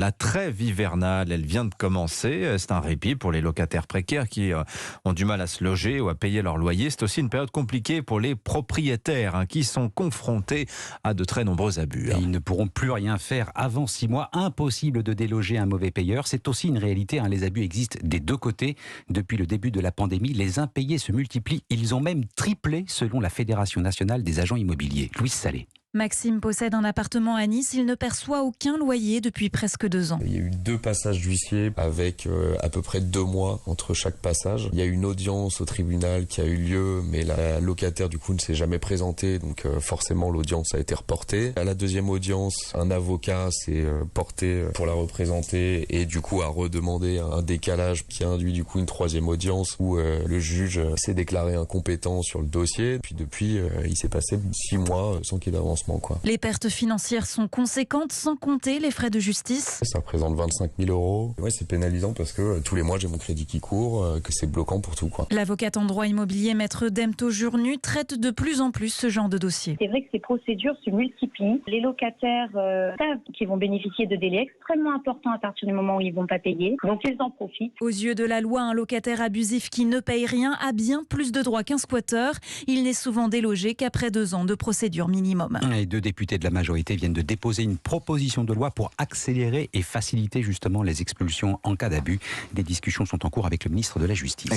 La trêve hivernale, elle vient de commencer. C'est un répit pour les locataires précaires qui ont du mal à se loger ou à payer leur loyer. C'est aussi une période compliquée pour les propriétaires qui sont confrontés à de très nombreux abus. Et ils ne pourront plus rien faire avant 6 mois. Impossible de déloger un mauvais payeur. C'est aussi une réalité. Les abus existent des deux côtés. Depuis le début de la pandémie, les impayés se multiplient. Ils ont même triplé selon la Fédération nationale des agents immobiliers. Louise Salé. Maxime possède un appartement à Nice. Il ne perçoit aucun loyer depuis presque 2 ans. Il y a eu 2 passages d'huissier avec à peu près 2 mois entre chaque passage. Il y a eu une audience au tribunal qui a eu lieu, mais la locataire du coup ne s'est jamais présentée, donc forcément l'audience a été reportée. À la deuxième audience, un avocat s'est porté pour la représenter et du coup a redemandé un décalage qui a induit du coup une 3e audience où le juge s'est déclaré incompétent sur le dossier. Puis depuis, il s'est passé 6 mois sans qu'il y ait d'avancement. Les pertes financières sont conséquentes, sans compter les frais de justice. Ça représente 25 000 euros. Ouais, c'est pénalisant parce que tous les mois j'ai mon crédit qui court, que c'est bloquant pour tout, quoi. L'avocate en droit immobilier Maître Demto Jurnu traite de plus en plus ce genre de dossier. C'est vrai que ces procédures se multiplient. Les locataires savent qu'ils vont bénéficier de délais extrêmement importants à partir du moment où ils ne vont pas payer. Donc ils en profitent. Aux yeux de la loi, un locataire abusif qui ne paye rien a bien plus de droits qu'un squatteur. Il n'est souvent délogé qu'après 2 ans de procédure minimum. Les 2 députés de la majorité viennent de déposer une proposition de loi pour accélérer et faciliter justement les expulsions en cas d'abus. Des discussions sont en cours avec le ministre de la Justice.